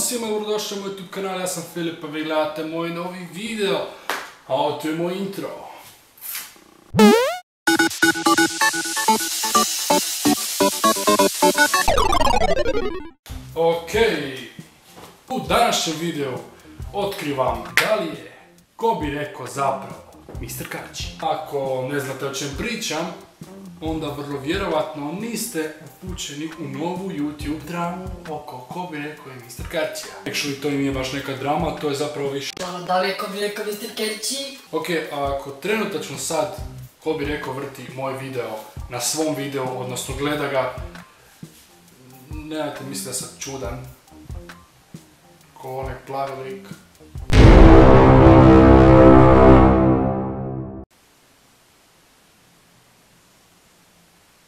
svima, dobrodošli na moj YouTube kanal, ja sam Filip, a vi gledate moj novi video. A ovo to je moj intro. Okej, u današnjem videu otkrivam da li je, ko bi rekao zapravo, Mr. Karči. Ako ne znate o čem pričam, onda vrlo vjerovatno niste upućeni u novu YouTube dramu oko ko bi rekao je Mr. Karčija. Actually, to i nije baš neka drama, to je zapravo više... Da li je ko bi rekao Mr. Karči? Ok, ako trenutačno sad ko bi rekao vrti moj video na svom videu, odnosno gleda ga, nemojte misliti da sam čudan, ko onaj plavi lik.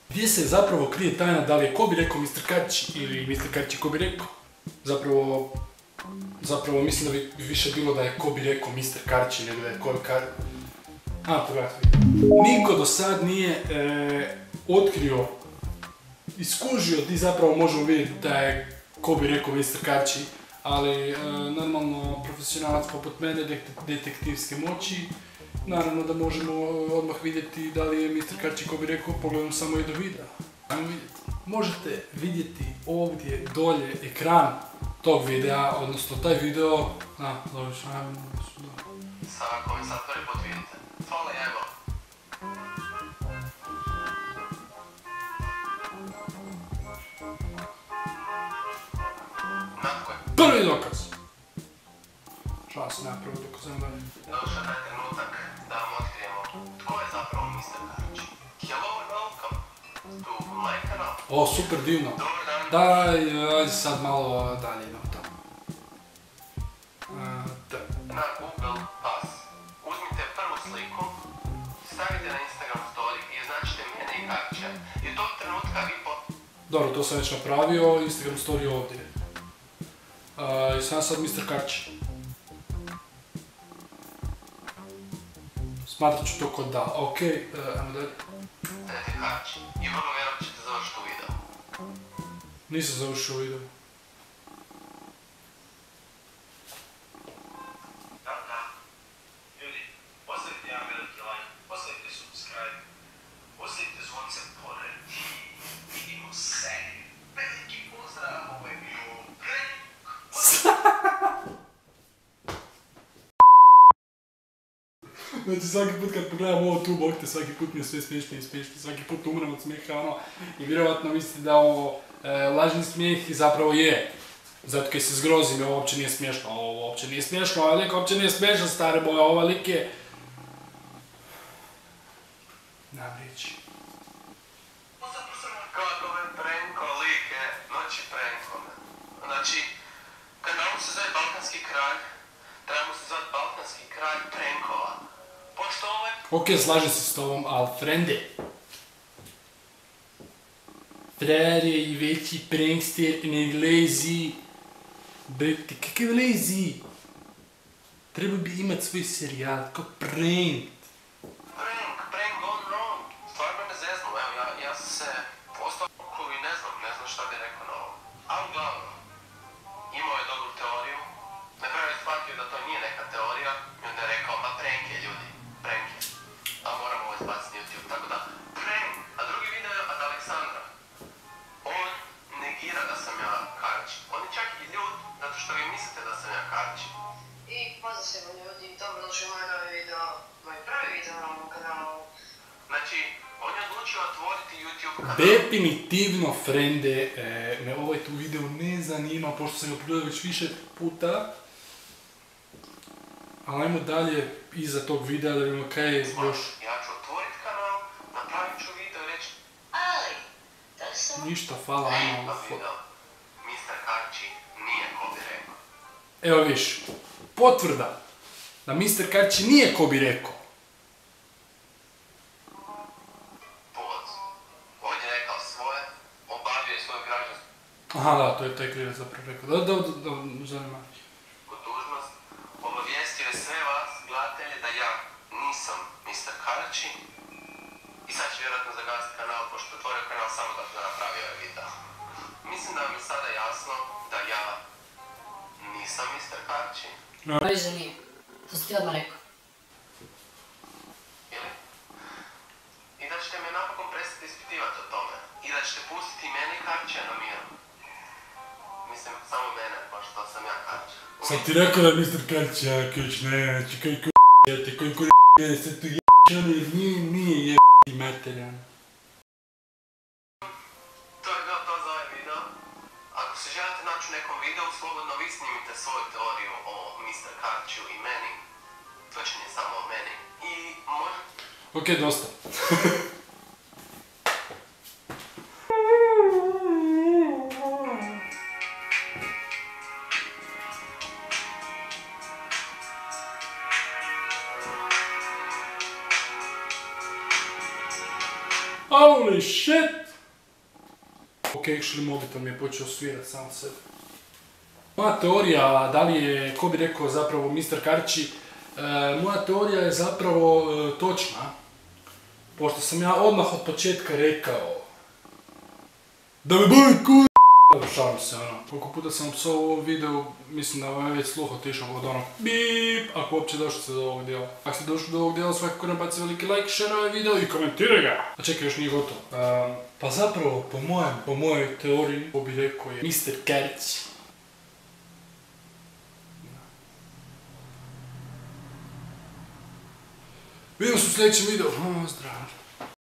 Gdje se zapravo krije tajna da li je ko bi rekao Mr. Karči ili Mr. Karči ko bi rekao? Zapravo mislim da bi više bilo da je ko bi rekao Mr. Karči nego da je ko bi Karči. Pogledajte video. Niko do sad nije otkrio, iskužio di zapravo možemo vidjeti da je ko bi rekao Mr. Karči, ali normalno profesionalac poput mene, detektivske moći, naravno da možemo odmah vidjeti da li je Mr. Karči ko bi rekao, pogledam samo jedno video. Ajmo vidjeti. Možete vidjeti ovdje dolje ekran tog videa, odnosno taj video... dobro što ajmo suda. Sada komensatori podvidite. Hvala evo. Natko je. Prvi dokaz! Šans, nema prvi dokaz, ajmo dalje. Došao taj trenutak da vam otkrijemo tko je zapravo Mr. Karči. Hello and welcome to my kanal. O, super divno. Dobar dan. Daj, ajde sad malo dalje idemo tamo. Na Google Pas uzmite prvu sliku, stavite na Instagram story i označite mene i Karčija. I od tog trenutka vi Dobro, to sam već napravio, Instagram story ovdje. I sam sad Mr. Karči. Smatrat ću to kod da. Okej, ajmo dalje. stavite Karči i vrlo vjerojatno ćete završiti u video. Nisam završio video. Ljudi, postavite jedan veliki like, postavite subscribe, postavite zvonce pored i vidimo se. Veliki pozdrav, ovo je bio prank. Znači svaki put kad pogledam ovo tu, bok te, svaki put mi je sve smiješno i smiješno, svaki put umrem od smijeha, ono, i vjerovatno mislite da ovo lažni smijeh i zapravo je. Zato kad se zgrozim, ovo uopće nije smiješno, ovo uopće nije smiješno, ovaj lik uopće nije smiješan, stare boje, ovaj lik je... Nam riječi. Kako me pranko like, noći prankome. Znači, kanal se zove Balkanski kralj, trebamo se zvati Balkanski kralj prankova. Pošto ovo je... Ok, slažem se s tobom, ali frende. Frajer je i veći prankster nego Lazy. Brate, kakav Lazy? Treba bi imat svoj serijal, kao prank. Prank gone wrong. Stvarno me zeznu, evo, ja sam se postao koji ne znam šta bi rekao na ovo. Ali uglavnom, imao je dobru teoriju, na kraju je shvatio da to nije neka teorija i onda je rekao, ma prank je ljudi, prank je. A moramo ovo izbaciti na YouTube, tako da, prank. A drugi video je od Aleksandra. On negira da sam ja Karči. On je čak i ljud, zato što vi mislite da sam ja Karči. I pozdrav svima ljudi, dobrodošli u moj novi video, moj prvi video na ovom kanalu. Znači, on je odlučio otvoriti YouTube kanal. Definitivno, frende, me ovaj tu video ne zanima, pošto sam ga pogledao već više puta. Ali ajmo dalje iza tog videa da vidimo kaj je još... Ja ću otvorit kanal, napravit ću video i reći Ali, da li sam... Ništa, hvala, ajmo ovo foto. video. Mr. Karči nije ko bi rekao. Evo viš, potvrda da Mr. Karči nije ko bi rekao. Povod. On je rekao svoje, obavio je svoju građansku Aha, da, to je taj krivac zapravo rekao. Da, zanima. dužnost. Obavijestio je sve vas, gledatelje, da ja nisam Mr. Karči. I sad će vjerojatno zagasiti kanal, pošto je otvorio kanal samo da napravi ovaj video. Mislim da vam je sada jasno da ja Mr. Karči. Praviš da nije. To si ti odmah rekao. Ili? I da ćete me napokon prestati ispitivati o tome. I da ćete pustiti meni Karčija na miru. Mislim, samo mene, pošto sam ja Karč. Sam ti rekao da je Mr. Karči, ja kuć, ne, znači koji jete, koji je se tu ono jer nije jebati materijan. To je bilo to za ovaj video. Ako se želite naći u nekom videu, slobodno vi snimite svoju teoriju o Mr. Karčiju i meni. Točnije samo o meni. I možete... Okej, dosta. Holy shit! Ok, actually mobitel mi je počeo svirat sam sebe. Moja teorija, da li je, ko bi rekao zapravo Mr. Karči, moja teorija je zapravo točna. Pošto sam ja odmah od početka rekao da me boli šalim se ono. Koliko puta sam psao u ovom videu, mislim da vam je već sluh otišao od onog bip, ako uopće došli ste do ovog dijela. Ako ste došli do ovog dijela, svakako ne baci veliki like, share ovaj video i komentiraj ga. A čekaj, još nije gotovo. Pa zapravo, po mojoj teoriji, ko bi rekao je Mr. Karči. Vidimo se u sljedećem videu. Zdravo.